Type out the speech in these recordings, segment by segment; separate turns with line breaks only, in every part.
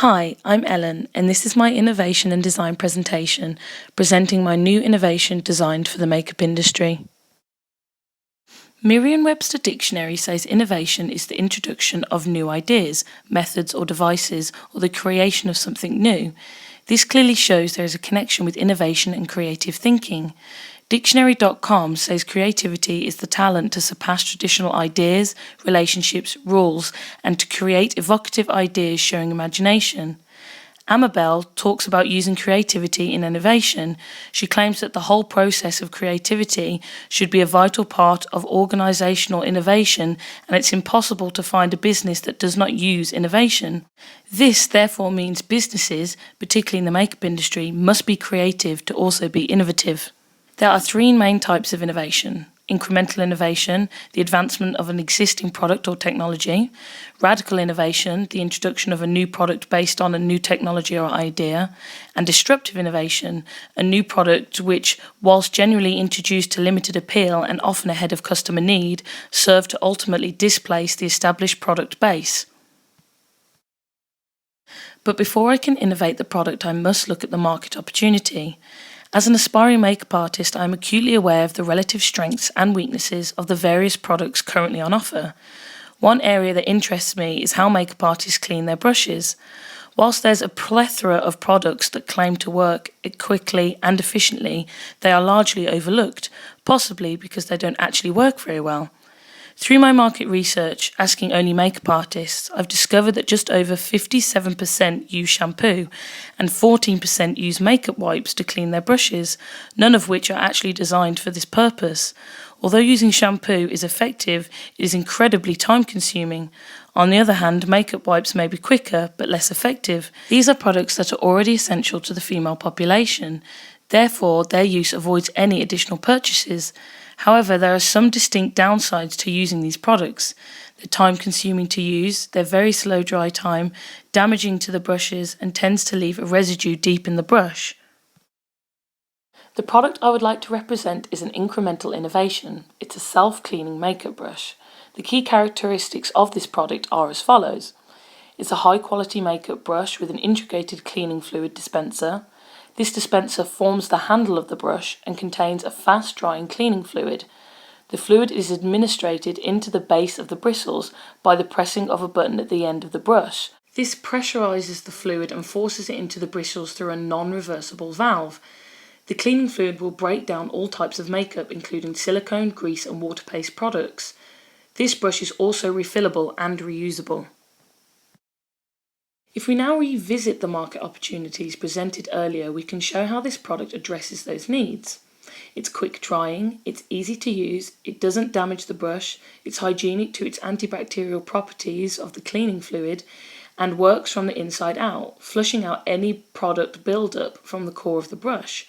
Hi, I'm Ellen, and this is my innovation and design presentation, presenting my new innovation designed for the makeup industry. Merriam-Webster Dictionary says innovation is the introduction of new ideas, methods, or devices, or the creation of something new. This clearly shows there is a connection with innovation and creative thinking. Dictionary.com says creativity is the talent to surpass traditional ideas, relationships, rules, and to create evocative ideas showing imagination. Amabel talks about using creativity in innovation. She claims that the whole process of creativity should be a vital part of organizational innovation, and it's impossible to find a business that does not use innovation. This therefore means businesses, particularly in the makeup industry, must be creative to also be innovative. There are three main types of innovation: incremental innovation, the advancement of an existing product or technology; radical innovation, the introduction of a new product based on a new technology or idea; and disruptive innovation, a new product which, whilst generally introduced to limited appeal and often ahead of customer need, serve to ultimately displace the established product base. But before I can innovate the product, I must look at the market opportunity. As an aspiring makeup artist, I am acutely aware of the relative strengths and weaknesses of the various products currently on offer. One area that interests me is how makeup artists clean their brushes. Whilst there's a plethora of products that claim to work quickly and efficiently, they are largely overlooked, possibly because they don't actually work very well. Through my market research, asking only makeup artists, I've discovered that just over 57% use shampoo and 14% use makeup wipes to clean their brushes, none of which are actually designed for this purpose. Although using shampoo is effective, it is incredibly time-consuming. On the other hand, makeup wipes may be quicker but less effective. These are products that are already essential to the female population. Therefore, their use avoids any additional purchases. However, there are some distinct downsides to using these products. They're time-consuming to use, they're very slow dry time, damaging to the brushes, and tends to leave a residue deep in the brush. The product I would like to represent is an incremental innovation. It's a self-cleaning makeup brush. The key characteristics of this product are as follows. It's a high-quality makeup brush with an integrated cleaning fluid dispenser. This dispenser forms the handle of the brush and contains a fast-drying cleaning fluid. The fluid is administered into the base of the bristles by the pressing of a button at the end of the brush. This pressurizes the fluid and forces it into the bristles through a non-reversible valve. The cleaning fluid will break down all types of makeup, including silicone, grease, and water-based products. This brush is also refillable and reusable. If we now revisit the market opportunities presented earlier, we can show how this product addresses those needs. It's quick drying, it's easy to use, it doesn't damage the brush, it's hygienic to its antibacterial properties of the cleaning fluid, and works from the inside out, flushing out any product buildup from the core of the brush.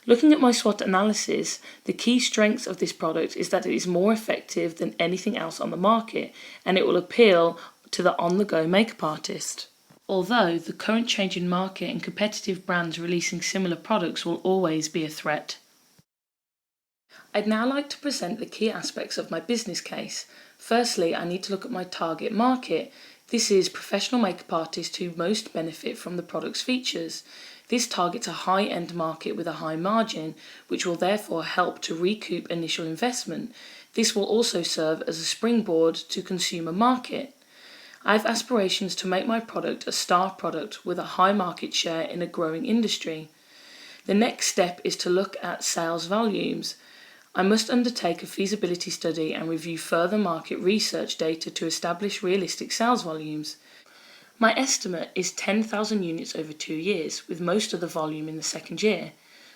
Looking at my SWOT analysis, the key strengths of this product is that it is more effective than anything else on the market, and it will appeal to the on-the-go makeup artist. Although the current change in market and competitive brands releasing similar products will always be a threat. I'd now like to present the key aspects of my business case. Firstly, I need to look at my target market. This is professional makeup artists who most benefit from the product's features. This targets a high-end market with a high margin, which will therefore help to recoup initial investment. This will also serve as a springboard to consumer market. I have aspirations to make my product a star product with a high market share in a growing industry. The next step is to look at sales volumes. I must undertake a feasibility study and review further market research data to establish realistic sales volumes. My estimate is 10,000 units over 2 years, with most of the volume in the second year.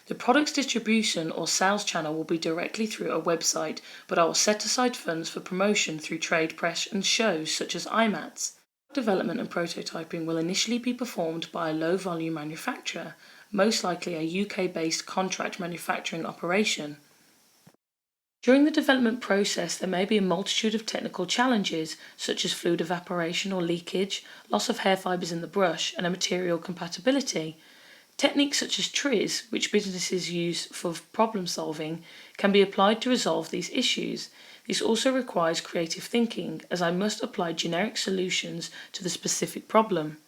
The product's distribution or sales channel will be directly through a website, but I will set aside funds for promotion through trade press and shows such as IMATS. Development and prototyping will initially be performed by a low-volume manufacturer, most likely a UK-based contract manufacturing operation. During the development process, there may be a multitude of technical challenges, such as fluid evaporation or leakage, loss of hair fibers in the brush, and a material compatibility. Techniques such as TRIZ, which businesses use for problem solving, can be applied to resolve these issues. This also requires creative thinking, as I must apply generic solutions to the specific problem.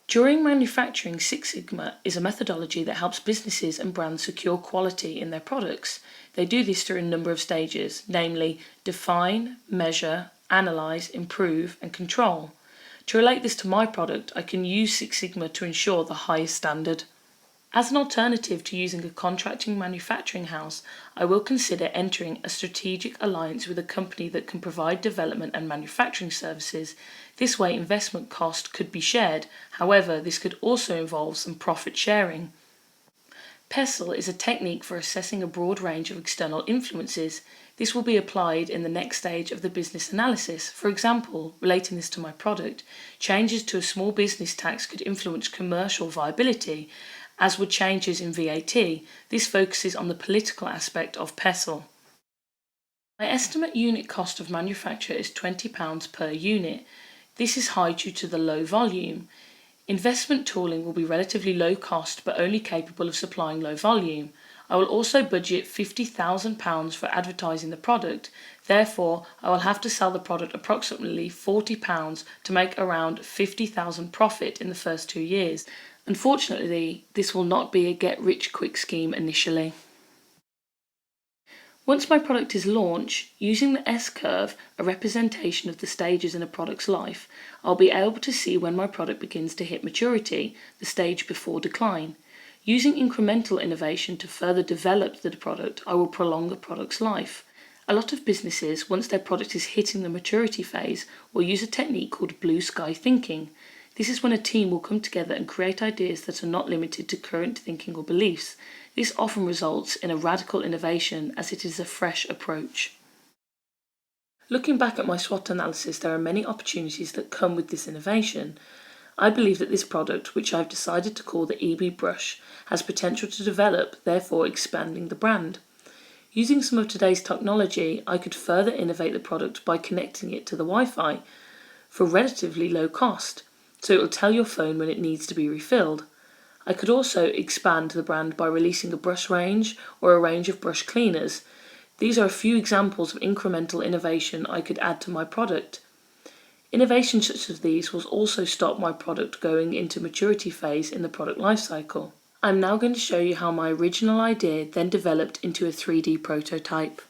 During manufacturing, Six Sigma is a methodology that helps businesses and brands secure quality in their products. They do this through a number of stages, namely define, measure, analyse, improve, and control. To relate this to my product, I can use Six Sigma to ensure the highest standard. As an alternative to using a contracting manufacturing house, I will consider entering a strategic alliance with a company that can provide development and manufacturing services. This way, investment cost could be shared. However, this could also involve some profit sharing. PESTLE is a technique for assessing a broad range of external influences. This will be applied in the next stage of the business analysis. For example, relating this to my product, changes to a small business tax could influence commercial viability, as would changes in VAT. This focuses on the political aspect of PESTLE. My estimate unit cost of manufacture is £20 per unit. This is high due to the low volume. Investment tooling will be relatively low cost but only capable of supplying low volume. I will also budget £50,000 for advertising the product. Therefore, I will have to sell the product approximately £40 to make around £50,000 profit in the first 2 years. Unfortunately, this will not be a get-rich-quick scheme initially. Once my product is launched, using the S-curve, a representation of the stages in a product's life, I'll be able to see when my product begins to hit maturity, the stage before decline. Using incremental innovation to further develop the product, I will prolong the product's life. A lot of businesses, once their product is hitting the maturity phase, will use a technique called blue sky thinking. This is when a team will come together and create ideas that are not limited to current thinking or beliefs. This often results in a radical innovation as it is a fresh approach. Looking back at my SWOT analysis, there are many opportunities that come with this innovation. I believe that this product, which I've decided to call the EB Brush, has potential to develop, therefore expanding the brand. Using some of today's technology, I could further innovate the product by connecting it to the Wi-Fi for relatively low cost, so it will tell your phone when it needs to be refilled. I could also expand the brand by releasing a brush range or a range of brush cleaners. These are a few examples of incremental innovation I could add to my product. Innovations such as these will also stop my product going into maturity phase in the product lifecycle. I'm now going to show you how my original idea then developed into a 3D prototype.